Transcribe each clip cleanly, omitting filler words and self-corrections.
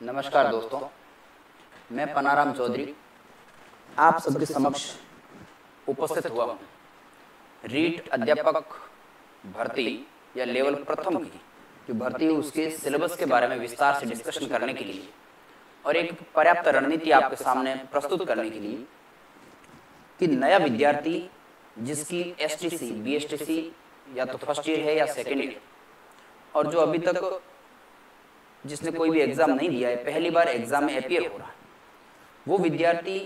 नमस्कार दोस्तों, मैं पनाराम चौधरी आप सबके समक्ष उपस्थित हुआ हूँ। रीट अध्यापक भर्ती या लेवल प्रथम की जो भर्ती है उसके सिलेबस के बारे में विस्तार से डिस्कशन करने के लिए और एक पर्याप्त रणनीति आपके सामने प्रस्तुत करने के लिए कि नया विद्यार्थी जिसकी एसटीसी, बीएसटीसी या तो फर्स्ट ईयर है या सेकेंड ईयर और जो अभी तक जिसने कोई भी एग्जाम नहीं दिया है, पहली बार एग्जाम में अपीयर हो रहा है, वो विद्यार्थी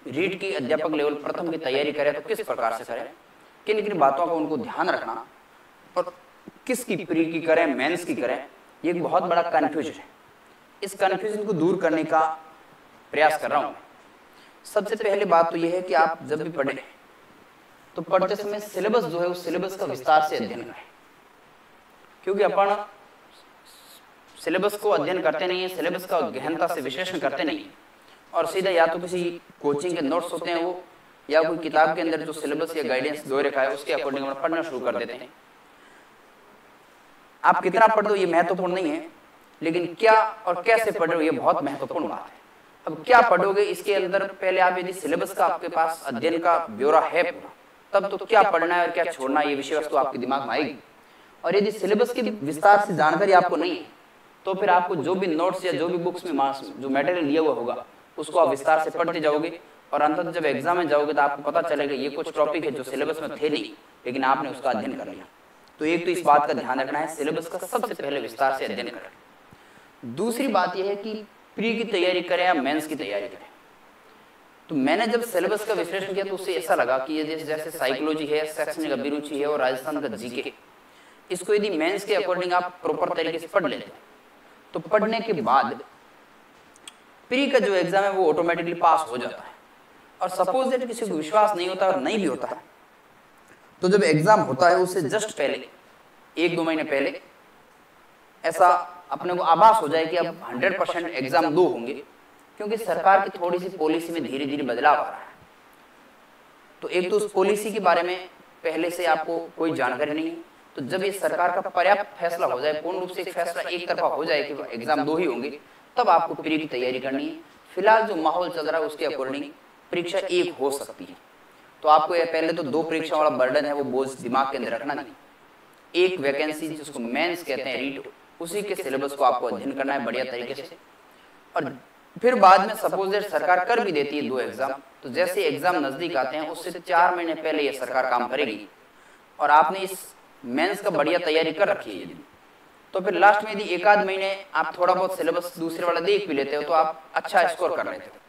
रीट की अध्यापक लेवल प्रथम की तैयारी करे तो किस प्रकार से करें, किन किन बातों का उनको ध्यान रखना और किसकी प्री की करें, मेंस की करें, ये एक बहुत बड़ा कंफ्यूजन है। इस कंफ्यूजन को दूर करने का प्रयास कर रहा हूं। सबसे पहले बात तो यह है कि आप जब भी पढ़ें तो पढ़ते समय सिलेबस जो है उस सिलेबस का विस्तार से अध्ययन करें, क्योंकि अपन सिलेबस को अध्ययन करते नहीं है, सिलेबस का गहनता से विश्लेषण करते नहीं है और सीधा या तो किसी कोचिंग के नोट्स होते हैं वो या कोई किताब के अंदर जो सिलेबस या गाइडेंस दो रखा है उसके अकॉर्डिंग हम पढ़ना शुरू कर देते हैं। आप कितना पढ़ दो ये महत्वपूर्ण नहीं है, लेकिन क्या और कैसे पढ़ रहे हो ये बहुत महत्वपूर्ण बात है। अब क्या पढ़ोगे इसके अंदर पहले आप यदि सिलेबस का आपके पास अध्ययन का ब्यौरा है पूरा, तब तो क्या पढ़ना है और क्या छोड़ना है ये विषय वस्तु आपके दिमाग में आएगी। और यदि सिलेबस की विस्तार से जानकारी आपको नहीं है तो फिर आपको जो भी नोट्स या जो भी बुक्स में जो मटेरियल लिया हुआ होगा उसको आप विस्तार से पढ़ते जाओगे और अंततः जब एग्जाम में जाओगे तो आपको पता चलेगा ये कुछ टॉपिक है जो सिलेबस में थे नहीं, लेकिन आपने उसका अध्ययन कर लिया। तो एक तो इस बात का ध्यान रखना है, सिलेबस का सबसे पहले विस्तार से अध्ययन करें। दूसरी बात यह है कि प्री की तैयारी करें या मेंस की तैयारी करें। तो मैंने जब सिलेबस का विश्लेषण किया तो उससे ऐसा लगा कि ये जैसे साइकोलॉजी है, शैक्षणिक अभिरुचि है और राजस्थान का जीके, इसको यदि मेंस के अकॉर्डिंग आप प्रॉपर तरीके से पढ़ लेते हैं तो पढ़ने के बाद प्री का जो एग्जाम है वो ऑटोमेटिकली पास हो जाता है। और सपोज दैट किसी को विश्वास नहीं होता और नहीं भी होता है तो जब एग्जाम होता है उससे जस्ट पहले 1-2 महीने पहले ऐसा अपने को आभास हो जाए कि अब 100% एग्जाम दो होंगे, क्योंकि सरकार की थोड़ी सी पॉलिसी में धीरे धीरे बदलाव आ रहा है। तो एक तो उस पॉलिसी के बारे में पहले से आपको कोई जानकारी नहीं है, तो जब ये सरकार का पर्याप्त फैसला हो जाए, पूर्ण रूप से एक फैसला एक तरफा हो जाए कि एग्जाम 2 ही होंगे, तब आपको प्री की तैयारी करनी है। फिलहाल जो माहौल चल रहा है उसके अकॉर्डिंग परीक्षा 1 हो सकती है, तो आपको ये पहले तो 2 परीक्षा वाला बर्डन है वो बोझ दिमाग के अंदर रखना नहीं। एक वैकेंसी जिसको मेंस कहते हैं रीट, उसी के सिलेबस को आपको अध्ययन करना है बढ़िया तरीके से। और फिर बाद में सपोज दैट सरकार कर भी देती है 2 एग्जाम, तो जैसे एग्जाम नजदीक आते हैं उससे 4 महीने पहले ये सरकार काम करेगी और आपने इस मेंस का बढ़िया तैयारी कर रखी है तो फिर लास्ट में यदि 1-8 महीने आप थोड़ा बहुत सिलेबस दूसरे वाला देख भी लेते हो तो आप अच्छा स्कोर कर लेते हो।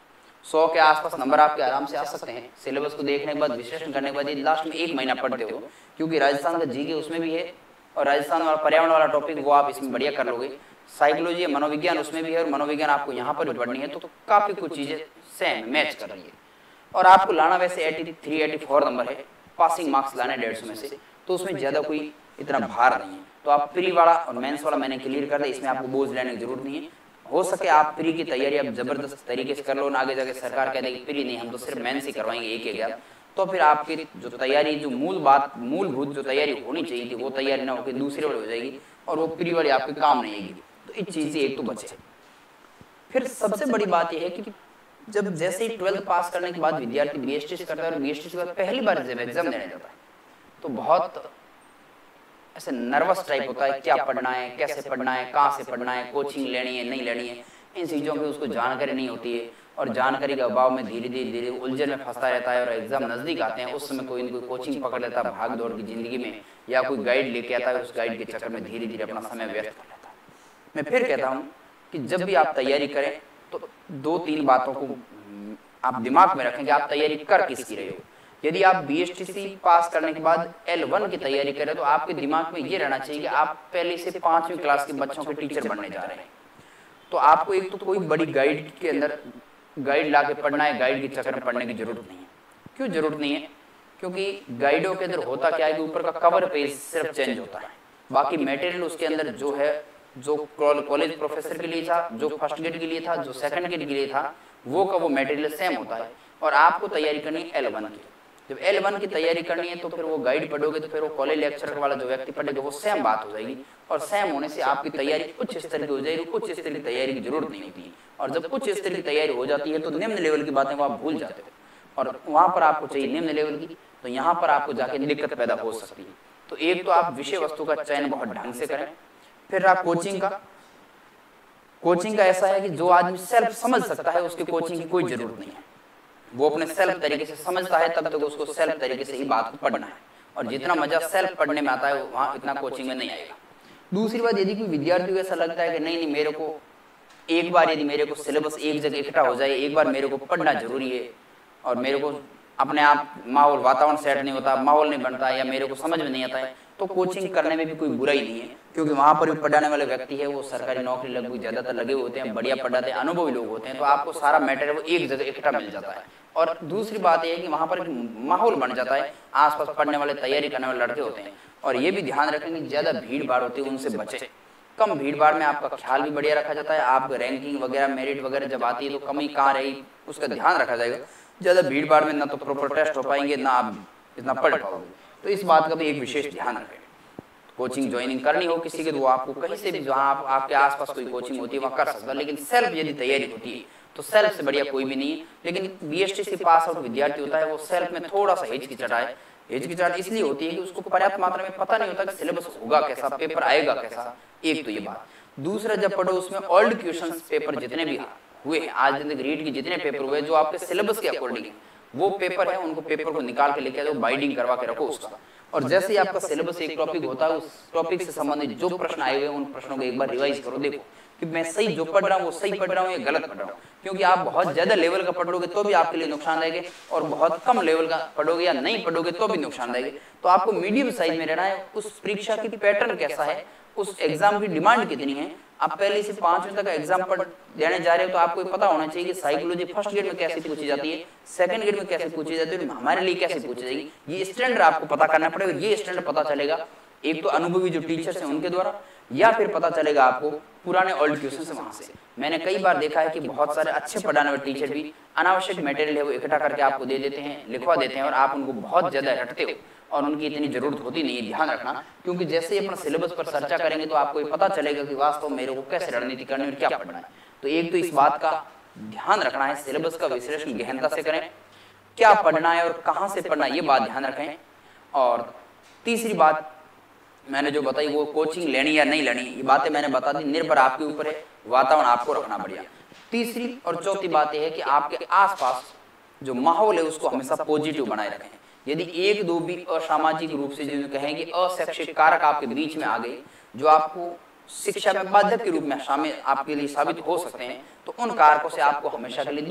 100 के आसपास नंबर आपके आराम से आ सकते हैं सिलेबस को देखने के बाद, विश्लेषण करने के बाद। यदि लास्ट में 1 महीना पढ़ते हो, क्योंकि राजस्थान का जीके उसमें भी है और राजस्थान वाला पर्यावरण वाला टॉपिक वो आप इसमें बढ़िया कर लोगे। साइकोलॉजी, मनोविज्ञान उसमें भी है और मनोविज्ञान आपको यहाँ पर भी पढ़नी है, तो काफी कुछ चीजें सेम मैच कर रही है। और आपको लाना वैसे 83-84 नंबर है, पासिंग मार्क्स लाने 150 में से, तो उसमें ज्यादा कोई इतना भार नहीं है। तो आप प्री वाला और मेंस वाला मैंने क्लियर कर दिया, इसमें आपको बोझ लेने की जरूरत नहीं है। हो सके आप प्री की तैयारी आप जबरदस्त तरीके से कर लो ना, आगे जाके सरकार कह देगी प्री नहीं हम तो सिर्फ मेंस ही करवाएंगे एक एग्जाम, तो फिर आपकी जो तैयारी, जो मूलभूत जो तैयारी होनी चाहिए थी वो तैयारी ना होकर दूसरी वाली हो जाएगी और वो प्री वाली आपके काम नहीं आएगी। तो इस चीज से एक तो बचे। फिर सबसे बड़ी बात यह है कि जब जैसे ही 12th पास करने के बाद विद्यार्थी बीएसटी करता है और बीएसटी के बाद पहली बार जब एग्जाम देने जाता है तो बहुत ऐसे नर्वस टाइप होता है, क्या पढ़ना है, कैसे पढ़ना है, कहाँ से पढ़ना है, कोचिंग लेनी है नहीं लेनी है, इन चीज़ों की उसको जानकारी नहीं होती है और जानकारी के अभाव में धीरे धीरे उलझन में फंसता रहता है। और एग्जाम नजदीक आते हैं उस समय कोई न कोई कोचिंग पकड़ लेता है भाग दौड़ की जिंदगी में, या कोई गाइड लेके आता है, उस गाइड के चक्कर में धीरे धीरे अपना समय व्यस्त कर लेता है। मैं फिर कहता हूँ कि जब भी आप तैयारी करें तो 2-3 बातों को आप दिमाग में रखें कि आप तैयारी कर किसकी रहे हो। यदि आप बीएसटीसी पास करने के बाद L1 की तैयारी करें तो आपके दिमाग में ये रहना चाहिए कि आप पहले से 5वीं क्लास के बच्चों के टीचर बनने जा रहे हैं। तो आपको एक तो कोई बड़ी गाइड के अंदर गाइड ला के पढ़ना है, गाइड के चक्कर में पढ़ने की जरूरत नहीं है। क्यों जरूरत नहीं है? क्योंकि गाइडों के अंदर होता क्या है कि ऊपर का कवर पेज सिर्फ चेंज होता है, बाकी मटेरियल उसके अंदर जो है, जो कॉलेज प्रोफेसर के लिए था, जो फर्स्ट गेट के लिए था, जो सेकंड गेट के लिए था, वो का वो मटेरियल सेम होता है। और आपको तैयारी करनी L1 की, जब L1 की तैयारी करनी है तो फिर वो गाइड पढ़ोगे तो फिर वो कॉलेज लेक्चरर वाला जो व्यक्ति पढ़ेगा वो सेम बात हो जाएगी, और सेम होने से आपकी तैयारी उच्च स्तर की हो जाएगी। उच्च स्तर की तैयारी की जरूरत नहीं होती है, और जब उच्च स्तर की तैयारी हो जाती है तो निम्न लेवल की बातें वो आप भूल जाते हो, और वहां पर आपको चाहिए निम्न लेवल की, तो यहाँ पर आपको जाके दिक्कत पैदा हो सकती है। तो एक तो आप विषय वस्तु का चयन बहुत ढंग से करें। फिर आप कोचिंग का ऐसा है कि जो आदमी सेल्फ समझ सकता है उसकी कोचिंग की कोई जरूरत नहीं है। वो अपने सेल्फ तरीके से समझता है तब तक उसको सेल्फ तरीके से ही बात को पढ़ना है, और जितना मजा सेल्फ पढ़ने में आता है वहाँ इतना कोचिंग में नहीं आएगा। दूसरी बात, यदि कोई विद्यार्थी को ऐसा लगता है कि नहीं मेरे को एक बार यदि मेरे को सिलेबस एक जगह इकट्ठा हो जाए, एक बार मेरे को पढ़ना जरूरी है, और मेरे को अपने आप माहौल वातावरण सेट नहीं होता, माहौल नहीं बनता, या मेरे को समझ में नहीं आता है, तो कोचिंग करने में भी कोई बुराई नहीं है, क्योंकि वहाँ पर भी पढ़ाने वाले व्यक्ति है वो सरकारी नौकरी लगभग ज्यादातर लगे होते हैं, बढ़िया पढ़ाते हैं, अनुभवी लोग होते हैं, तो आपको सारा मटेरियल वो एक जगह इकट्ठा मिल जाता है। और दूसरी बात यह है कि वहाँ पर माहौल बन जाता है, आसपास पढ़ने वाले तैयारी करने वाले लड़के होते हैं। और ये भी ध्यान रखें कि ज्यादा भीड़ भाड़ होती है उनसे बचे। कम भीड़ भाड़ में आपका ख्याल भी बढ़िया रखा जाता है, आपका रैंकिंग वगैरह मेरिट वगैरह जब आती है तो कमी कहाँ रही उसका ध्यान रखा जाएगा। ज्यादा भीड़ भाड़ में ना तो प्रॉपर टेस्ट हो पाएंगे, ना आप इतना पढ़ पाओगे, तो इस बात का भी एक विशेष ध्यान रखें। कोचिंग ज्वाइनिंग करनी हो किसी के तो वो आपको कहीं से भी जहाँ आपके आसपास कोई कोचिंग होती है वहाँ कर सकता है, लेकिन सेल्फ यदि तैयारी होती है तो सेल्फ से बढ़िया कोई भी नहीं है। लेकिन बीएसटीसी पास आउट विद्यार्थी होता है वो सेल्फ में थोड़ा सा हिचकिचाहट इसलिए होती है कि उसको पर्याप्त मात्रा में पता नहीं होता कि सिलेबस होगा कैसा, पेपर आएगा कैसा। एक तो ये बात। दूसरा, जब पढ़ो उसमें ओल्ड क्वेश्चंस पेपर जितने भी हुए हैं आज दिन तक रीड के जितने पेपर हुए जो आपके सिलेबस के अकॉर्डिंग वो पेपर है, उनको पेपर को निकाल के लेके आओ, बाइंडिंग करवा के रखो उसका। और जैसे ही आपका सिलेबस एक टॉपिक होता है उस टॉपिक से संबंधित जो प्रश्न आए हुए उन प्रश्नों को एक बार रिवाइज करो, देखो कि मैं सही जो पढ़ रहा हूँ वो सही पढ़ रहा हूँ या गलत पढ़ रहा हूँ। क्योंकि आप बहुत ज्यादा लेवल का पढ़ोगे तो भी आपके लिए नुकसानदायक है, और बहुत कम लेवल का पढ़ोगे या नहीं पढ़ोगे तो भी नुकसानदायक है। तो आपको मीडियम साइज में रहना है। उस परीक्षा की पैटर्न कैसा है, उस एग्जाम की डिमांड कितनी है, आप पहले से 5वीं तक का एग्जाम पढ़ देने जा रहे हो तो आपको पता होना चाहिए कि साइकोलॉजी फर्स्ट ग्रेड में कैसे पूछी जाती है, सेकंड ग्रेड में कैसे पूछी जाती है, हमारे लिए कैसे पूछी जाएगी। ये स्टैंडर्ड आपको पता करना पड़ेगा। ये स्टैंडर्ड पता चलेगा एक तो अनुभवी जो टीचर्स हैं उनके द्वारा, या फिर पता चलेगा आपको पुराने ओल्ड क्वेश्चन से वहां से। मैंने कई बार देखा है कि बहुत सारे अच्छे पढ़ाने वाले टीचर भी अनावश्यक मटेरियल है वो इकट्ठा करके आपको दे देते हैं, लिखवा देते हैं, और आप उनको बहुत ज्यादा रटते हो और उनकी इतनी जरूरत होती नहीं है। ध्यान रखना, क्योंकि जैसे ही अपना सिलेबस पर चर्चा करेंगे तो आपको पता चलेगा कि वास्तव में मेरे को कैसे रणनीति करनी है और क्या पढ़ना है। तो एक तो इस बात का ध्यान रखना है, सिलेबस का विश्लेषण गहनता से करें, क्या पढ़ना है और कहाँ से पढ़ना है ये बात ध्यान रखें। और तीसरी बात मैंने जो बताई वो कोचिंग लेनी या नहीं लेनी, ये बातें मैंने बता दी, निर्भर आपके ऊपर है, वातावरण आपको रखना बढ़िया। तीसरी और चौथी बात यह है कि आपके आसपास जो माहौल है उसको हमेशा पॉजिटिव बनाए रखें। यदि एक दो भी असामाजिक रूप से जिन्हें कहेंगे अशैक्षिक कारक आपके बीच में आ गए जो आपको शिक्षा में बाधक के रूप में शामिल आपके लिए साबित हो सकते हैं, तो उन कारकों से आपको हमेशा के लिए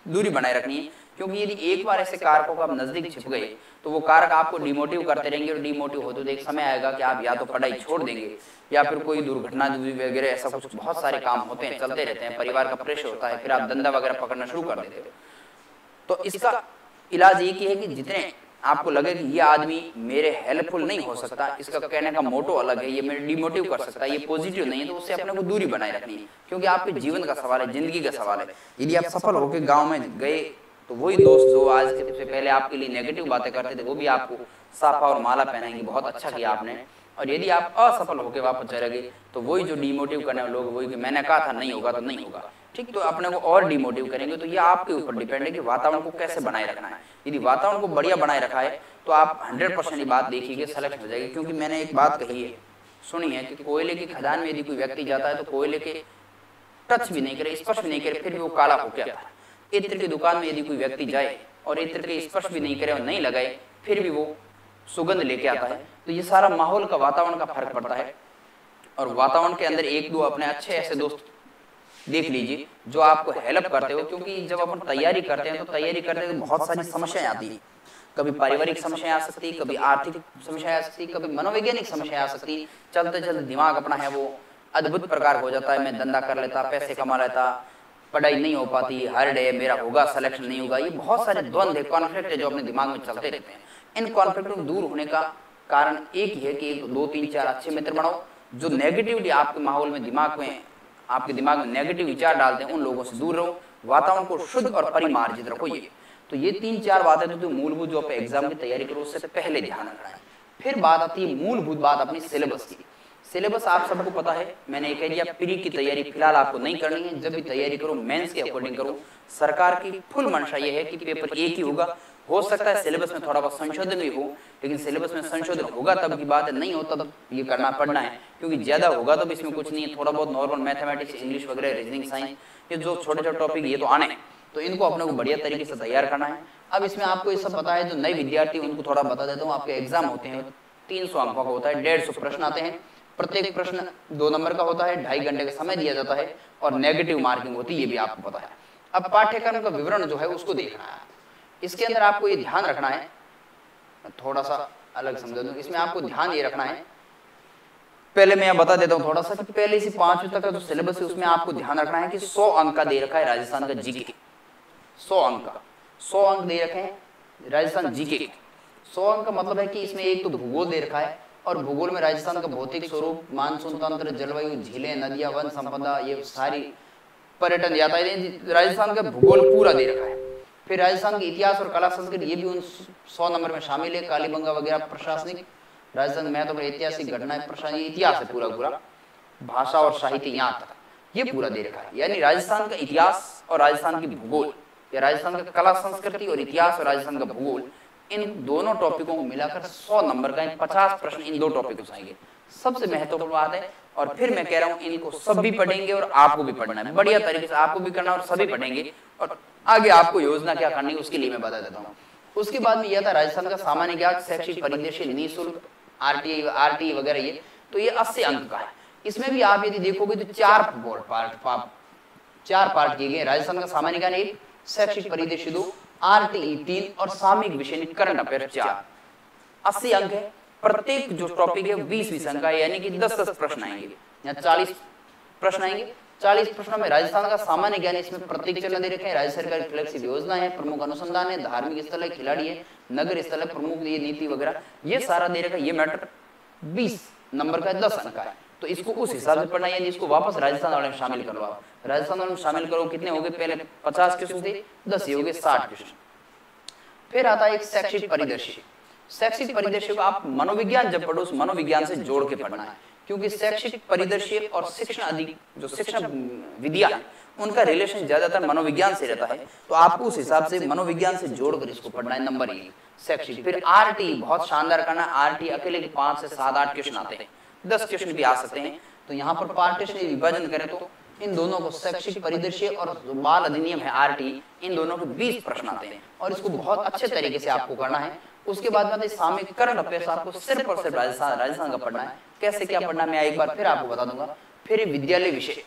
दूरी बनाए रखनी है। क्योंकि यदि एक बार ऐसे कारकों का नजदीक छिप गए तो वो कारक आपको डिमोटिव करते रहेंगे, और डिमोटिव होते तो एक समय आएगा कि आप या तो पढ़ाई छोड़ देंगे या फिर कोई दुर्घटना वगैरह ऐसा कुछ बहुत सारे काम होते हैं, चलते रहते हैं, परिवार का प्रेशर होता है, फिर आप धंधा वगैरह पकड़ना शुरू कर देते हो। तो इसका इलाज एक ही है कि जितने आपको लगे कि ये आदमी मेरे हेल्पफुल नहीं हो सकता, इसका कहने का मोटो अलग है, ये मेरे डिमोटिव कर सकता है, ये पॉजिटिव नहीं है, तो उससे अपने को दूरी बनाए रखनी है। क्योंकि आपके जीवन का सवाल है, जिंदगी का सवाल है। यदि आप सफल होकर गाँव में गए तो वही दोस्त जो आज से पहले आपके लिए नेगेटिव बातें करते थे वो भी आपको साफा और माला पहनाएंगे, बहुत अच्छा किया आपने। और यदि आप असफल होकर वापस चले गए तो वही जो डिमोटिव करने वाले लोग वही कि मैंने कहा था नहीं होगा तो नहीं होगा, ठीक, तो अपने को और डिमोटिव करेंगे। तो ये आपके ऊपर डिपेंड है कि वातावरण को कैसे बनाए रखना है। यदि वातावरण को बढ़िया बनाए रखा है तो आप 100% बात देखिए सेलेक्ट हो जाएगी। क्योंकि मैंने एक बात कही है, सुनी है कि कोयले की खदान में यदि कोई व्यक्ति जाता है तो कोयले के टच भी नहीं करे, स्पर्श भी नहीं करे, फिर भी वो काला होकर आता है। इत्र की दुकान में यदि कोई व्यक्ति जाए और इत्र के स्पर्श भी नहीं करे और नहीं लगाए फिर भी वो सुगंध लेके आता है। तो ये सारा माहौल का वातावरण का फर्क पड़ता है। और वातावरण के अंदर एक दो अपने अच्छे ऐसे दोस्त देख लीजिए जो आपको हेल्प करते हो। क्योंकि जब अपन तैयारी करते हैं तो तैयारी करते हैं बहुत सारी समस्याएं आती है। कभी पारिवारिक समस्याएं आ सकती है, कभी आर्थिक समस्याएं आ सकती है, कभी मनोवैज्ञानिक समस्याएं आ सकती है। चलते चलते दिमाग अपना है वो अद्भुत प्रकार हो जाता है, मैं धंधा कर लेता, पैसे कमा लेता, पढ़ाई नहीं हो पाती, हर डे मेरा होगा, सिलेक्शन नहीं होगा। ये बहुत सारे द्वंद्व है, कॉन्फ्लिक्ट है जो अपने दिमाग में चलते रहते हैं। इन कॉन्फ्लिक्ट को दूर होने का कारण एक ही है कि 2 3 4 अच्छे मित्र बनाओ। जो नेगेटिविटी आपके माहौल में दिमाग में आपके दिमाग में नेगेटिव विचार डालते हैं उन लोगों से दूर रहो। वातावरण को शुद्ध और परिमार्जित रखो। ये तो ये 3-4 बातें तो मूलभूत जो आप एग्जाम की तैयारी करो उससे पहले ध्यान रखना है। फिर बात आती है मूलभूत बात अपनी सिलेबस की। सिलेबस आप सबको पता है, मैंने ये कह दिया प्री की तैयारी फिलहाल आपको नहीं करनी है, जब भी तैयारी करो मेंस के अकॉर्डिंग करो। सरकार की फुल मंशा ये है कि पेपर एक ही होगा। हो सकता है सिलेबस में थोड़ा बहुत संशोधन भी हो, लेकिन सिलेबस में संशोधन होगा तब की बात है, नहीं हो तब ये करना पड़ना है, क्योंकि ज्यादा होगा तो इसमें कुछ नहीं है। थोड़ा बहुत नॉर्मल मैथमेटिक्स, इंग्लिश वगैरह, रीजनिंग, साइंस, ये जो छोटे छोटे टॉपिक ये तो आने हैं, तो इनको अपने को बढ़िया तरीके से तैयार करना है। अब इसमें आपको ये सब पता है, जो नए विद्यार्थी उनको थोड़ा बता देता हूँ। आपके एग्जाम होते हैं 300 अंकों का होता है, 150 प्रश्न आते हैं, प्रत्येक प्रश्न 2 नंबर का होता है, 2.5 घंटे का समय दिया जाता है और नेगेटिव मार्किंग होती है, ये भी आपको पता है। अब पाठ्यक्रम का विवरण जो है उसको देखना है। इसके अंदर आपको ये ध्यान रखना है, थोड़ा सा अलग समझा दूं, इसमें आपको ध्यान ये रखना है, पहले मैं बता देता हूँ थोड़ा सा कि पहले से 5वीं तक का जो सिलेबस है उसमें आपको ध्यान रखना है कि 100 अंक का दे रखा है राजस्थान का जीके, 100 अंक का, 100 अंक दे रखे हैं राजस्थान जीके। 100 अंक का मतलब है कि इसमें एक तो भूगोल दे रखा है, और भूगोल में राजस्थान का भौतिक स्वरूप, मानसून तंत्र, जलवायु, झीलें, नदियां, वन संपदा, ये सारी पर्यटन यातायात, राजस्थान का भूगोल पूरा दे रखा है। फिर राजस्थान के इतिहास और कला संस्कृति, ये भी उन 100 नंबर में शामिल है। कालीबंगा वगैरह प्रशासनिक, राजस्थान में तो ऐतिहासिक घटनाएं, प्रशासनिक इतिहास है पूरा पूरा, भाषा और साहित्य यहाँ तक ये पूरा दे रखा है। यानी राजस्थान का इतिहास और राजस्थान की भूगोल, या राजस्थान का कला संस्कृति और इतिहास और राजस्थान का भूगोल, इन दोनों टॉपिकों को मिलाकर 100 नंबर का 50 प्रश्न इन 2 टॉपिकों से आएंगे। सबसे महत्वपूर्ण बात है। और फिर मैं कह रहा हूं इनको सभी पढ़ेंगे और आपको भी पढ़ना है, बढ़िया तरीके से आपको भी करना और सभी पढ़ेंगे। और आगे आपको योजना क्या करनी है उसके लिए मैं बता देता हूँ। उसके बाद में यह था राजस्थान का सामान्य ज्ञान, शैक्षिक परिदृश्य, निःशुल्क, आरटीई वगैरह, ये तो ये 80 अंक का है। इसमें भी आप यदि देखोगे तो 4 पार्ट किए गए। राजस्थान का सामान्य ज्ञान 1, शैक्षिक परिदृश्य 2, आरटीई 3 और सामयिक विषय करंट अफेयर 4। 80 अंक है। प्रत्येक जो टॉपिक है 20-20 अंक है, यानी कि 10-10 प्रश्न आएंगे, या 40 प्रश्न आएंगे। 40 प्रश्नों में राजस्थान का सामान्य ज्ञान, इसमें प्रत्येक चरण दे रखे हैं। राज्य सरकार की फ्लैगशिप योजना है, प्रमुख अनुसंधान है, धार्मिक स्थल है, खिलाड़ी है, नगर स्थल है, प्रमुख ये नीति वगैरह, ये सारा दे रखा है। ये मैटर 20 नंबर का 10 अंक का है, तो इसको उस हिसाब से पढ़ना है। इसको वापस राजस्थान वाले में शामिल करो। आप राजस्थान वाले में शामिल करो, कितने हो गए, पहले 50 क्वेश्चन थे, 10 ये हो गए 60 क्वेश्चन। फिर आता है एक शैक्षिक परिदृश्य। शैक्षिक परिदृश्य को आप मनोविज्ञान जब पढ़ो उस मनोविज्ञान से जोड़ के पढ़ना है, क्योंकि शैक्षिक परिदृश्य और शिक्षण अधिक जो शिक्षण विद्या है उनका रिलेशन ज्यादातर मनोविज्ञान से रहता है, तो आपको उस हिसाब से मनोविज्ञान से जोड़कर इसको पढ़ना है। नंबर 1 शैक्षिक। फिर आरटी बहुत शानदार करना, आरटी अकेले 5 से 7-8 क्वेश्चन आते हैं, 10 क्वेश्चन भी आ सकते हैं। तो यहाँ पर पार्टीशन विभाजन करें तो इन दोनों को शैक्षिक परिदृश्य और बाल अधिनियम है आरटी, इन दोनों के 20 प्रश्न आते हैं और इसको बहुत अच्छे तरीके से आपको करना है। उसके बाद में सामयिक करंट अफेयर्स आपको सिर्फ और सिर्फ राजस्थान का पढ़ना है। कैसे क्या पढ़ना मैं एक बार फिर आपको बता दूंगा। फिर विद्यालय विषय।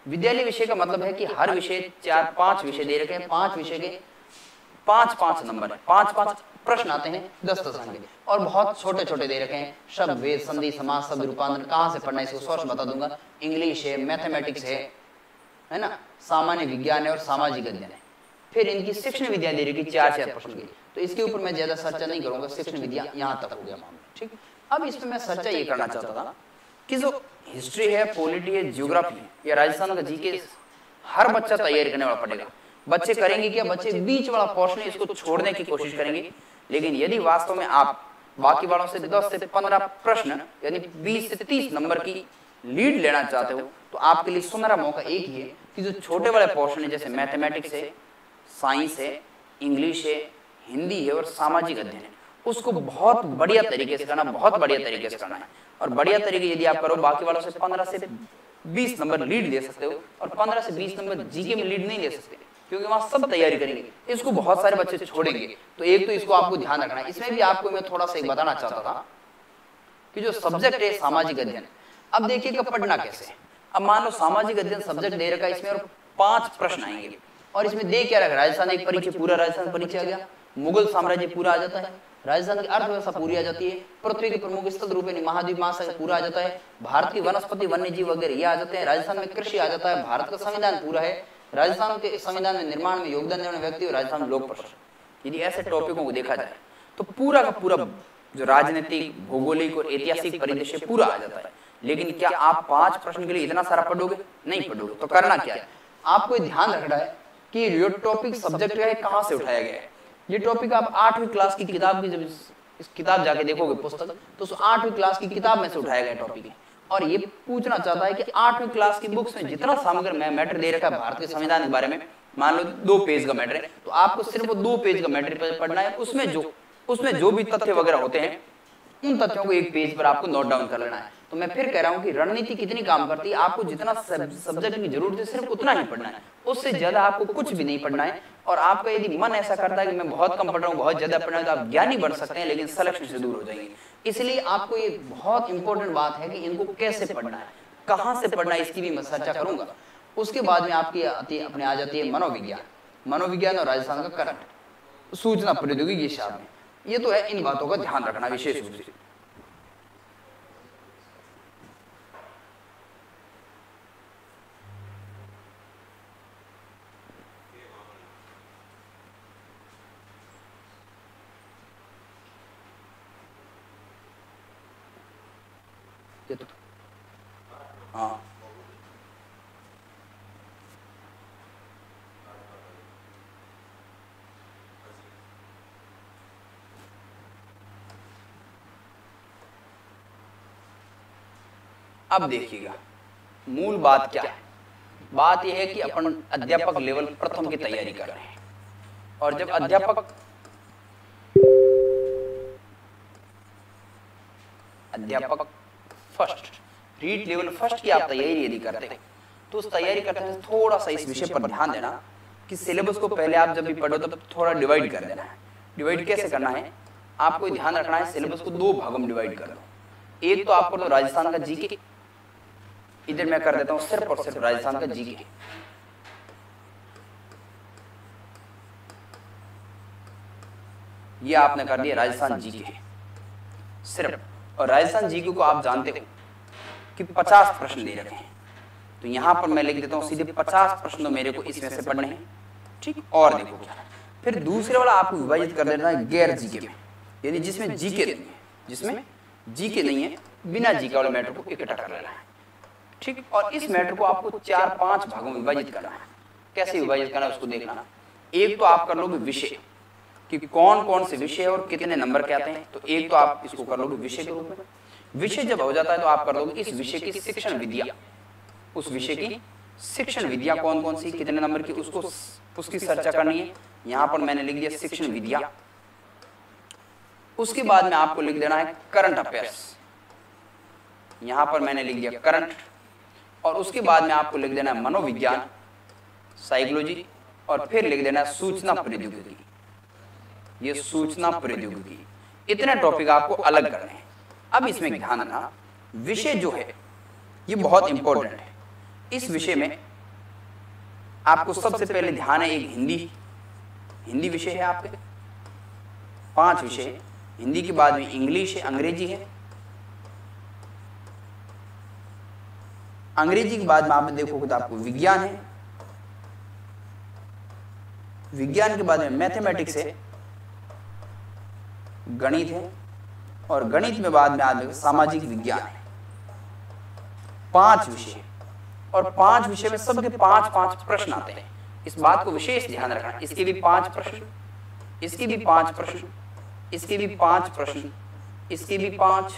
विद्यालय विषय का मतलब है कि हर विषय 4-5 विषय दे रखे हैं, 5 विषय के 5-5 नंबर, 5-5 प्रश्न आते हैं, 10-10 अंक के, और बहुत छोटे छोटे दे रखे हैं। शब्द वेद, संधि, समास, शब्द रूपांतरण कहाँ से पढ़ना है इसको सोर्स बता दूंगा। इंग्लिश है, मैथमेटिक्स है ना, सामान्य विज्ञान है और सामाजिक अध्ययन है। फिर इनकी शिक्षण विद्या दे रखी 4-4 प्रश्न की, तो इसके ऊपर मैं ज्यादा चर्चा नहीं करूंगा, शिक्षण विद्या यहाँ तक हो गया मामला। ठीक, अब इसमें मैं चर्चा ये करना चाहता था कि जो हिस्ट्री है, पॉलिटी है, ज्योग्राफी है, या राजस्थान का जीके हर बच्चा तैयारी करने वाला पड़ेगा। बच्चे करेंगे क्या, बच्चे बीच वाला पोर्शन इसको छोड़ने की कोशिश करेंगे। लेकिन यदि वास्तव में आप बाकी वालों से 10 से 15 प्रश्न यानी 20 से 30 नंबर की लीड लेना चाहते हो, तो आपके लिए सुनहरा मौका एक ही है कि जो छोटे वाले पोर्शन है, जैसे मैथमेटिक्स है, साइंस है, इंग्लिश है, हिंदी है और सामाजिक अध्ययन है, उसको बहुत बढ़िया तरीके से करना, बहुत बढ़िया तरीके से करना है। और बढ़िया तरीके यदि आप करो, बाकी वालों से 15 से 20 नंबर लीड ले सकते हो, और 15 से 20 नंबर जीके में लीड नहीं ले सकते, क्योंकि वहां सब तैयारी करेंगे। इसको बहुत सारे बच्चे छोड़ेंगे, तो एक तो इसको आपको ध्यान रखना है। इसमें भी आपको मैं थोड़ा सा एक बताना चाहता था कि जो सब्जेक्ट है सामाजिक अध्ययन, अब देखिएगा पढ़ना कैसे। अब मान लो सामाजिक अध्ययन सब्जेक्ट दे रखा है, इसमें और 5 प्रश्न आएंगे, और इसमें दे क्या रखा, राजस्थान एक परिचय, पूरा राजस्थान परिचय आ गया, मुगल साम्राज्य पूरा आ जाता है, राजस्थान की अर्थव्यवस्था पूरी आ जाती है, पृथ्वी के प्रमुख स्थल रूप महाद्वीप महासागर पूरा आ जाता है, भारत की वनस्पति वन्य जीव वगैरह ये आ जाते हैं, राजस्थान में कृषि आ जाता है, भारत का संविधान पूरा है, राजस्थान के संविधान में निर्माण में योगदान देने वाले व्यक्ति और राजस्थान लोक प्रश्न। यदि ऐसे टॉपिकों को देखा जाए तो पूरा का पूरा जो राजनीतिक, भौगोलिक और ऐतिहासिक परिदृश्य पूरा आ जाता है। लेकिन क्या आप 5 प्रश्न के लिए इतना सारा पढ़ोगे? नहीं पढ़ोगे। तो करना क्या है, आपको ध्यान रखना है कि ये टॉपिक सब्जेक्ट है कहां से उठाया गया है। ये टॉपिक आप 8वीं क्लास की किताब की जब इस किताब जाके देखोगे पुस्तक, तो उस 8वीं क्लास की किताब में से उठाया गया टॉपिक है। और ये पूछना चाहता है कि 8वीं क्लास की बुक्स में जितना सामग्री मैटर दे रखा है भारत के संविधान के बारे में, मान लो 2 पेज का मैटर है, तो आपको सिर्फ वो 2 पेज का मैटर पढ़ना है। उसमें जो भी तथ्य वगैरह होते हैं उन तथ्यों को एक पेज पर आपको नोट डाउन कर लेना है। तो मैं फिर कह रहा हूं कि रणनीति कितनी काम करती है, आपको जितना सब्जेक्ट की जरूरत है सिर्फ उतना ही पढ़ना है, उससे ज्यादा आपको कुछ भी नहीं पढ़ना है। और आपका यदि मन ऐसा करता है कि मैं बहुत कम पढ़ रहा हूँ, बहुत ज्यादा पढ़ रहा हूं, तो आप ज्ञानी बन सकते हैं लेकिन सिलेक्शन से दूर हो जाएंगे। इसलिए आपको ये बहुत इंपॉर्टेंट बात है कि इनको कैसे पढ़ना है, कहां से पढ़ना है, इसकी भी मैं चर्चा करूंगा। उसके बाद में आपकी अपने आ जाती है मनोविज्ञान और राजस्थान का करंट, सूचना प्रौद्योगिकी के साथ में। ये तो है, इन बातों का ध्यान रखना विशेष रूप से। हाँ, अब देखिएगा मूल बात क्या है। बात यह है कि अपन अध्यापक लेवल प्रथम की तैयारी कर रहे हैं, और जब अध्यापक फर्स्ट रीड लेवल फर्स्ट की आप तैयारी यदि करते हो, तो उस तैयारी करते हैं थोड़ा सा इस विषय पर ध्यान देना कि सिलेबस को पहले आप जब भी पढ़ो तब थोड़ा डिवाइड कर देना है। डिवाइड कैसे करना है, आपको ध्यान रखना है सिलेबस को 2 भागों में डिवाइड कर दो। एक तो आपको तो राजस्थान का जीके, इधर मैं कर देता हूं सिर्फ और सिर्फ राजस्थान का जीके। ये आपने कर दिया राजस्थान जीके सिर्फ। और राजस्थान जीके को आप जानते हो कि 50 प्रश्न दे रखे हैं, तो यहां पर मैं लिख देता हूं सीधे 50 प्रश्न तो मेरे को इसमें से पढ़ने हैं, ठीक। और देखो क्या, फिर दूसरे वाला आपको विभाजित कर देना है गैर जीके में, यानी जिसमें जीके नहीं है, बिना जीके वाले मैटर को इकट्ठा कर लेना है, ठीक। और इस मैटर को आपको 4-5 भागों में विभाजित करना है। कैसे विभाजित करना है उसको देखना। एक तो आप कर लोगे विषय कि कौन कौन से विषय और कितने नंबर के आते हैं, तो एक तो आप इसको कर लोगे विषय के रूप में। विषय जब हो जाता है तो आप कर लोगे इस विषय की शिक्षण विधियां, उस विषय की शिक्षण विधियां कौन कौन सी, कितने नंबर की, उसकी चर्चा करनी है। यहां पर मैंने लिख दिया शिक्षण विधियां। उसके बाद में आपको लिख देना है करंट अफेयर्स, यहां पर मैंने लिख दिया करंट। और उसके बाद में आपको लिख देना है मनोविज्ञान, साइकोलॉजी, और फिर लिख देना है सूचना प्रौद्योगिकी। ये सूचना प्रौद्योगिकी, इतने टॉपिक आपको अलग करने हैं। अब इसमें ध्यान रखना, विषय जो है ये बहुत इंपॉर्टेंट है। इस विषय में आपको सबसे पहले ध्यान है एक हिंदी विषय है आपके, 5 विषय है। हिंदी के बाद में इंग्लिश है, अंग्रेजी है। अंग्रेजी के बाद में आप देखोगे तो आपको विज्ञान है, विज्ञान के बाद में मैथमेटिक्स है, गणित है, और गणित में बाद में आदमी सामाजिक विज्ञान है। 5 विषय, और 5 विषय में सबके 5-5 प्रश्न आते हैं। इस बात को विशेष ध्यान रखना, इसके भी 5 प्रश्न, इसके भी 5 प्रश्न, इसके भी 5 प्रश्न, इसके भी 5,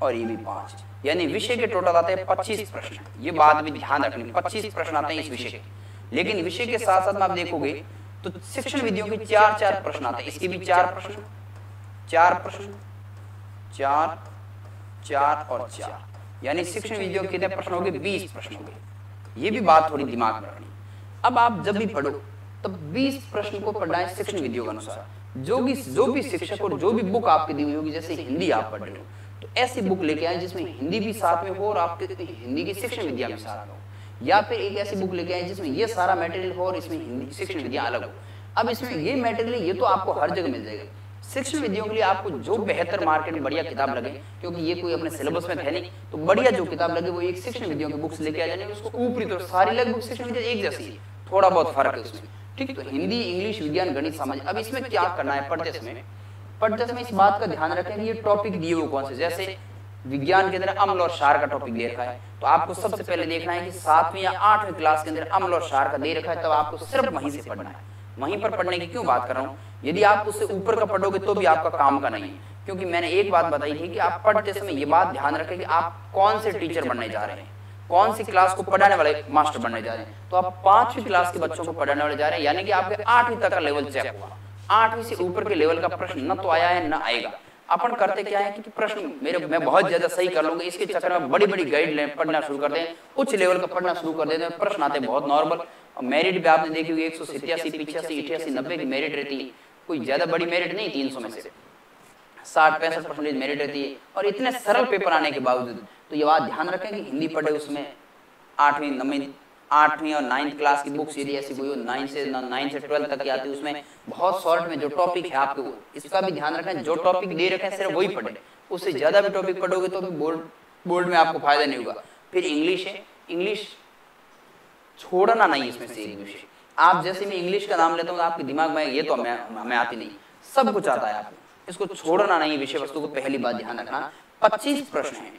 और ये भी 5, यानी विषय के टोटल आते हैं 25 प्रश्न। ये बात भी ध्यान रखनी, 25 प्रश्न आते हैं इस विषय के। लेकिन विषय के साथ साथ में आप देखोगे तो शिक्षण विधियों के 4-4 प्रश्न आते हैं। इसके भी 4 प्रश्न, 4 प्रश्न, 4, 4 और 4, यानी शिक्षण विधियों के कितने प्रश्न हो गए, 20 प्रश्न हो गए। ये भी बात थोड़ी दिमाग में रखनी। अब आप जब भी पढ़ो तब 20 प्रश्न को पढ़ना है शिक्षण विधियों के अनुसार। जो भी शिक्षक और जो भी बुक आपकी दी हुई होगी, जैसे हिंदी आप पढ़ रहे हो तो ऐसी बुक लेके आए जिसमें हिंदी भी साथ में हो और आपके हिंदी की शिक्षण विधियां भी साथ में हो, या फिर एक ऐसी बुक लेके आए जिसमें ये सारा मटेरियल हो और इसमें हिंदी शिक्षण विधियां अलग हो। अब इसमें ये मटेरियल ये तो आपको हर जगह मिल जाएगा। शिक्षण विधियों के लिए आपको जो बेहतर मार्केट में बढ़िया किताब लगे, क्योंकि ये कोई अपने सिलेबस में है नहीं, तो बढ़िया जो किताब लगे वो एक शिक्षण विधियों की बुक्स लेके आ जाने। उसको ऊपरी तो सारी लगभग शिक्षण विधियां एक जैसी है, थोड़ा बहुत फर्क है उसमें, ठीक। तो हिंदी, इंग्लिश, विज्ञान, गणित, समाज। अब इसमें क्या करना है, पढ़ते समय इस बात का ध्यान रखें कि ये टॉपिक दिए हुए कौन से, जैसे विज्ञान के अंदर अम्ल और क्षार का टॉपिक दे रखा है, तो आपको सबसे पहले देखना है कि 7वीं या 8वीं क्लास के अंदर अम्ल और क्षार का दे रखा है, तब आपको सिर्फ वहीं से पढ़ना है। वहीं पर पढ़ने की क्यों बात कर रहा हूँ, यदि आप उससे ऊपर का पढ़ोगे तो भी आपका काम का नहीं है, क्योंकि मैंने एक बात बताई थी कि आप पढ़ते समय ये बात ध्यान रखें कि आप कौन से टीचर बनने जा रहे हैं, कौन सी क्लास को पढ़ाने वाले मास्टर बनने जा रहे हैं। तो आप 5वीं क्लास के बच्चों को पढ़ाने वाले जा रहे हैं, यानी कि आपके 8वीं तक का लेवल चेक हुआ, 8वीं से ऊपर के लेवल का प्रश्न न तो आया है न आएगा। अपन करते क्या है कि प्रश्न मैं बहुत ज्यादा सही कर लूंगा, इसके चक्कर में बड़ी बड़ी गाइड पढ़ना शुरू कर दें, उच्च लेवल का पढ़ना शुरू कर देते हैं, प्रश्न आते बहुत नॉर्मल। और मेरिट भी आपने देखी हुई 187, 85, 88, 90 की मेरिट रहती है, कोई ज्यादा बड़ी मेरिट नहीं, 300 में से 60-65% मेरिट रहती है। और इतने सरल पेपर आने के बावजूद तो ये बात ध्यान रखें कि हिंदी पढ़े, उसमें 8वीं और 9th क्लास की बुक्स यदि ऐसी कोई हो, 9 से 12th तक की आती है, उसमें बहुत शॉर्ट में जो टॉपिक है आपको, इसका भी ध्यान रखें, जो टॉपिक दे रखे हैं सिर्फ वही पढ़े, उससे ज्यादा भी टॉपिक पढ़ोगे तो बोर्ड में आपको फायदा नहीं होगा। फिर इंग्लिश है, इंग्लिश छोड़ना नहीं, इसमें से एक विषय आप जैसे मैं इंग्लिश का नाम लेता हूँ आपके दिमाग में ये तो हमें आती नहीं, सब कुछ आता है आपको, इसको छोड़ना नहीं विषय वस्तु को, पहली बात ध्यान रखना। 25 प्रश्न है,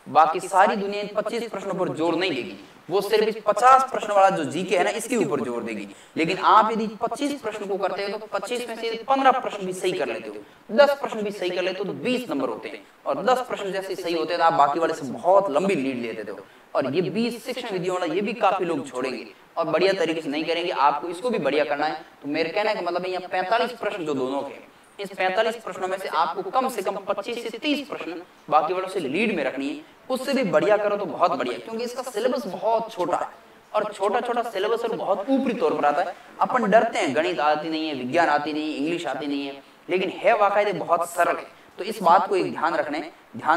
बाकी सारी दुनिया 25 प्रश्नों पर जोर नहीं देगी, वो सिर्फ 50 प्रश्न वाला जो जीके है ना इसके ऊपर जोर देगी। लेकिन आप यदि 25 प्रश्न को करते हो तो 25 में से 15 प्रश्न भी सही कर लेते हो, 10 प्रश्न भी सही कर लेते हो तो 20 नंबर होते हैं, और 10 प्रश्न जैसे सही होते हैं तो आप बाकी वाले से बहुत लंबी लीड ले देते हो। और ये 20 शिक्षण विधियों वाला ये भी काफी लोग छोड़ेंगे और बढ़िया तरीके से नहीं करेंगे, आपको इसको भी बढ़िया करना है। तो मेरे कहने का मतलब यहाँ 45 प्रश्न जो दोनों के, इस 45 प्रश्नों में से आपको कम से कम 25 से 30 प्रश्न बाकी वालों से लीड में रखनी है, उससे भी बढ़िया करो तो बहुत बढ़िया, क्योंकि इसका सिलेबस बहुत छोटा है और छोटा छोटा सिलेबस और बहुत ऊपरी तौर पर आता है। अपन डरते हैं गणित आती नहीं है, विज्ञान आती नहीं है, इंग्लिश आती नहीं है, लेकिन है वाकई बहुत सरल है। तो इस बात को एक ध्यान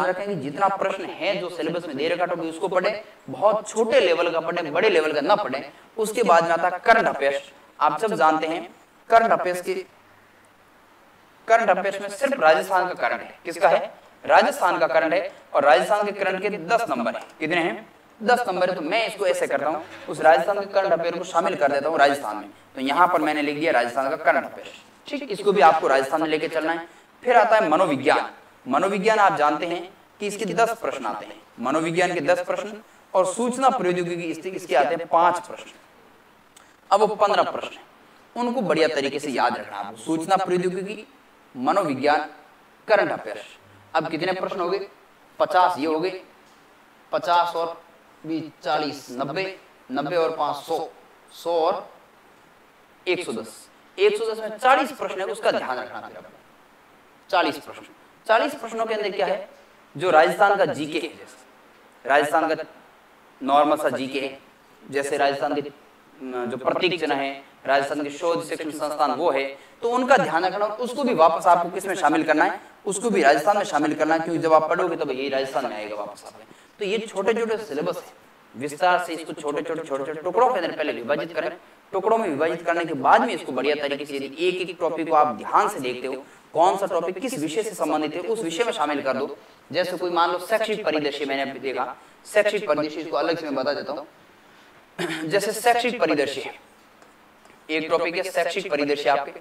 रखें कि जितना प्रश्न है जो सिलेबस में दे रखा है उसको पढ़े, बहुत छोटे लेवल का पढ़े, बड़े लेवल का ना पढ़े। उसके बाद में आता है करंट अफेयर्स। आप सब जानते हैं करंट अफेयर्स में सिर्फ राजस्थान का करंट है। किसका है? राजस्थान का करंट है, और राजस्थान के करंट के 10 नंबर है। कितने हैं? 10 नंबर है। तो मैं इसको ऐसे करता हूँ, उस राजस्थान के करंट अफेयर को शामिल कर देता हूँ राजस्थान में। तो यहाँ पर मैंने लिख दिया राजस्थान का करंट अफेयर। ठीक, इसको भी आपको राजस्थान में लेके चलना है। फिर आता है मनोविज्ञान। मनोविज्ञान आप जानते हैं कि इसके 10 प्रश्न आते हैं, मनोविज्ञान के 10 प्रश्न, और सूचना प्रौद्योगिकी इसके आते हैं 5 प्रश्न। अब वो 15 प्रश्न है, उनको बढ़िया तरीके से याद रखना आपको। सूचना प्रौद्योगिकी, मनोविज्ञान, करंट अफेयर्स। अब कितने प्रश्न हो गए? 50 ये हो गए, 50 और 20 40, 90 और 5 100 और 110 में 40 प्रश्न है, उसका ध्यान रखना। फिर 40 प्रश्न, 40 प्रश्नों के अंदर क्या है? जो राजस्थान का जीके है, जैसे राजस्थान का नॉर्मल सा जीके है, जैसे राजस्थान के जो प्रतीक चिन्ह है, राजस्थान के शोध शिक्षण संस्थान वो है, तो उनका ध्यान रखना। उसको भी वापस आपको किस में शामिल करना है? उसको भी राजस्थान में शामिल करना है, क्योंकि जब आप पढ़ोगे तो यही राजस्थान में आएगा वापस आपके। तो ये छोटे छोटे सिलेबस है, विस्तार से इसको छोटे छोटे टुकड़ों के अंदर पहले विभाजित करें। टुकड़ों में विभाजित करने के बाद में इसको बढ़िया तरीके से एक एक टॉपिक को आप ध्यान से देखते हो, कौन सा टॉपिक किस विषय से संबंधित है उस विषय में शामिल कर दो। जैसे कोई मान लो शैक्षिक परिदृश्य, मैंने देखा शैक्षिक परिदृश्य, इसको अलग से मैं बता देता हूँ। जैसे शैक्षिक परिदृश्य एक टॉपिक है, शैक्षिक परिदृश्य आपके,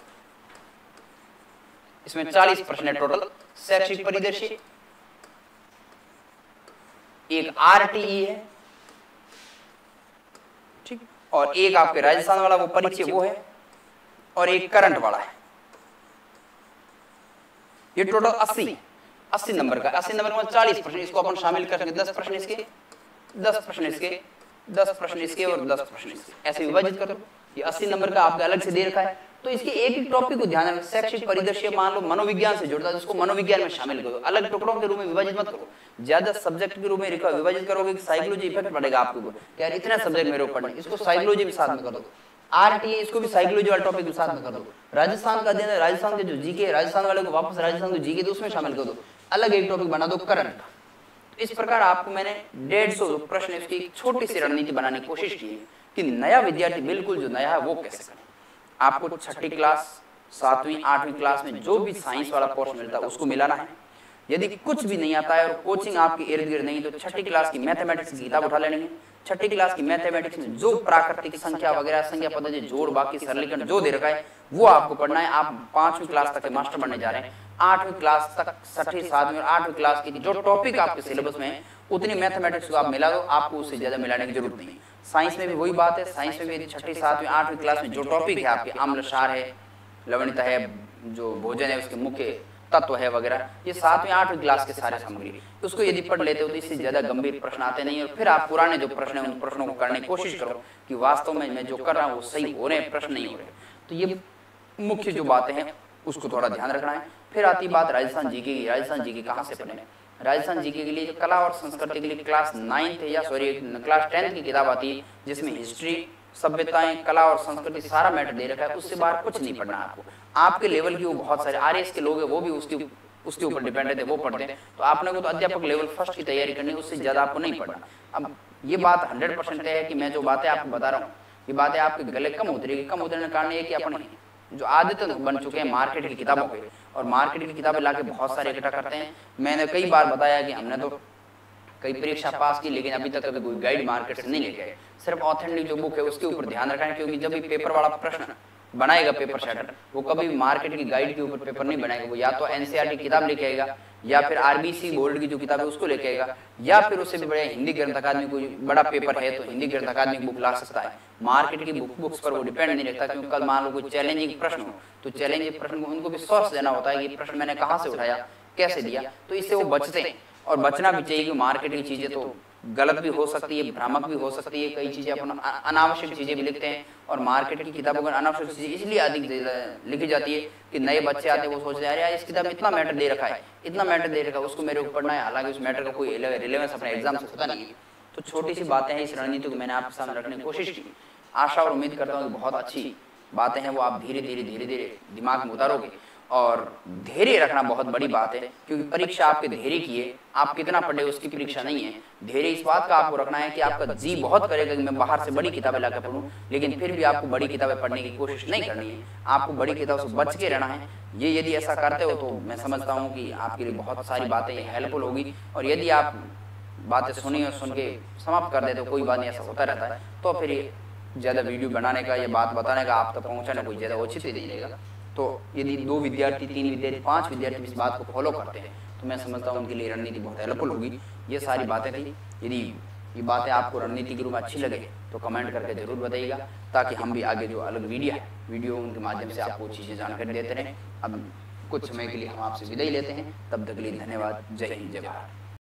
इसमें 40 प्रश्न है टोटल। शैक्षिक परिदृश्य एक आरटीई है, ठीक, और एक आपके राजस्थान वाला वो परिचय वो है, और एक करंट वाला है। ये टोटल 80 नंबर का, 80 नंबर में 40 प्रश्न, इसको अपन शामिल कर सकेंगे। 10 प्रश्न इसके, 10 प्रश्न इसके, 10 प्रश्न इसके और 10 प्रश्न इसके, ऐसे विभाजित कर दो। ये 80 नंबर का आपका अलग से दे रखा है। तो इसके एक एक टॉपिक को ध्यान रखना। शैक्षिक परिदृश्य मान लो मनोविज्ञान से जुड़ता है, उसको मनोविज्ञान में शामिल करो, अलग टुकड़ों के रूप में विभाजित मत करो। ज्यादा सब्जेक्ट के रूप में विभाजित करोगे साइकोलॉजी इफेक्ट पड़ेगा आपके ऊपर, यार इतना सब्जेक्ट मेरे ऊपर पढ़ने, इसको साइकोलॉजी भी साथ में कर दो। आरटीए इसको भी साइकोलॉजी वाला टॉपिक के साथ में कर दो। राजस्थान का अध्ययन, राजस्थान के जो जीके, राजस्थान वाले को वापस राजस्थान को जीके, तो उसमें शामिल कर दो, अलग एक टॉपिक बना दो करंट। इस प्रकार आपको मैंने 150 प्रश्न इसकी एक छोटी सी रणनीति बनाने की कोशिश की है कि नया विद्यार्थी बिल्कुल जो नया है वो कैसे करें। आपको 6ठी क्लास, 7वीं 8वीं क्लास में जो भी साइंस वाला कोर्स मिलता है उसको मिलाना है। यदि कुछ भी नहीं आता है और कोचिंग आपके इर्द गिर्द नहीं, तो 6ठी क्लास की मैथमेटिक्स की किताब उठा लेनी है। 6ठी क्लास की मैथमेटिक्स में जो प्राकृतिक संख्या वगैरह, संख्या पद्धति, जोड़, बाकी सरलीकरण जो दे रखा है वो आपको पढ़ना है। आप 5वीं क्लास तक के मास्टर बनने जा रहे हैं, 8वीं क्लास तक 6ठी 7वीं और 8वीं क्लास की जो टॉपिक आपके सिलेबस में है उतनी मैथमेटिक्स को आप मिला दो, आपको उससे ज्यादा मिलाने की जरूरत नहीं। साइंस में भी वही बात है, साइंस में भी यदि 6ठी 7वीं 8वीं क्लास में जो टॉपिक है आपके अम्ल क्षार है, लवणता है, जो भोजन है उसके मुख्य तत्व है वगैरह, ये 7वीं 8वीं क्लास के सारे सामग्री उसको यदि पढ़ लेते हो तो इससे ज्यादा गंभीर प्रश्न आते नहीं। और फिर आप पुराने जो प्रश्न है उन प्रश्नों को करने की कोशिश करो कि वास्तव में मैं जो कर रहा हूँ वो सही हो रहे हैं, प्रश्न नहीं हो रहे। तो ये मुख्य जो बातें हैं उसको थोड़ा ध्यान रखना है। फिर आती बात राजस्थान जीके की। राजस्थान जीके कहाँ से पढ़े? राजस्थान जीके के लिए कला और संस्कृति के लिए क्लास 9th या क्लास 10th की किताब आती है जिसमें हिस्ट्री, सभ्यताएं, कला और संस्कृति सारा मैटर दे रखा है। उससे बाहर कुछ नहीं पढ़ना आपको। आपके लेवल की वो बहुत सारे आरएस के लोग हैं वो भी उसके ऊपर डिपेंडेंट है, वो पढ़ते हैं। तो आपने को तो अध्यापक लेवल फर्स्ट की तैयारी करनी है, उससे ज्यादा आपको नहीं पढ़ना। अब ये बात 100% तय है कि मैं जो बातें आपको बता रहा हूँ ये बातें आपके गले कम उतरेगी। कम उतरने का कारण ये कि अपने जो आदत बन चुके हैं मार्केट की किताबों के, और मार्केट की किताबें लाके बहुत सारे इकट्ठा करते हैं। मैंने कई बार बताया कि हमने तो कई परीक्षा पास की लेकिन अभी तक कोई गाइड मार्केट से नहीं लेके आए। सिर्फ ऑथेंटिक जो बुक है उसके ऊपर ध्यान रखना है, क्योंकि जब भी पेपर वाला प्रश्न बनाएगा पेपर सेटर, वो कभी भी मार्केट की गाइड के ऊपर पेपर नहीं बनाएगा। वो या तो एनसीईआरटी किताब लेके आएगा, या फिर आरबीसी बोर्ड की जो किताब है उसको लेके आएगा, या फिर उससे भी बड़े हिंदी ग्रंथ अकादमी कोई बड़ा पेपर है तो हिंदी ग्रंथ अकादमी की बुक ला सकता है। मार्केट की बुक्स पर वो डिपेंड नहीं रहता, क्योंकि कल मान लो कोई चैलेंजिंग प्रश्न हो तो चैलेंजिंग प्रश्न को उनको भी सोच देना होता है कि प्रश्न मैंने कहाँ से उठाया, कैसे दिया। तो इससे वो बचते हैं, और बचना भी चाहिए। मार्केट की चीजें तो गलत भी हो सकती है, भ्रामक भी हो सकती है। कई चीजें अपन अनावश्यक चीजें भी लिखते हैं, और मार्केट की किताबों में अनावश्यक चीजें इसलिए अधिक लिखी जाती है कि नए बच्चे आते हैं वो सोचते हैं अरे यार इस किताब में इतना मैटर दे रखा है, इतना मैटर दे रखा है, उसको मेरे को पढ़ना है। हालांकि उस मैटर का कोई रिलेवेंस अपने एग्जाम से होता नहीं है। तो छोटी सी बातें हैं, इस रणनीति को मैंने आपके सामने रखने की कोशिश की। आशा और उम्मीद करता हूँ कि बहुत अच्छी बातें हैं वो आप धीरे धीरे दिमाग में उतारोगे। और धैर्य रखना बहुत बड़ी बात है, क्योंकि परीक्षा आपके धैर्य की है। आप कितना पढ़े उसकी परीक्षा नहीं है। धैर्य इस बात का आपको रखना है कि आपका जी बहुत करेगा कि मैं बाहर से बड़ी किताबें लाकर पढ़ूं, लेकिन फिर भी आपको बड़ी किताबें पढ़ने की कोशिश नहीं करनी है। आपको बड़ी किताबों से बच के रहना है। ये यदि ऐसा करते हो तो मैं समझता हूँ कि आपके लिए बहुत सारी बातें हेल्पफुल होगी। और यदि आप बातें सुनी और सुन के समाप्त कर देते हो, कोई बात नहीं, ऐसा होता रहता है, तो फिर ये ज़्यादा वीडियो बनाने का या बात बताने का आप तक पहुँचाने कोई ज़्यादा उचित नहीं रहेगा। तो यदि 2 विद्यार्थी, 3 विद्यार्थी, 5 विद्यार्थी इस बात को फॉलो करते हैं तो मैं समझता हूँ उनके लिए रणनीति बहुत हेल्पफुल होगी। ये सारी बातें थी। यदि ये बातें आपको रणनीति के रूप में अच्छी लगे तो कमेंट करके जरूर बताइएगा, ताकि हम भी आगे जो अलग वीडियो उनके माध्यम से आपको चीज़ें जानकारी देते रहें। अब कुछ समय के लिए हम आपसे विदाई लेते हैं, तब तक के लिए धन्यवाद। जय हिंद, जय भारत।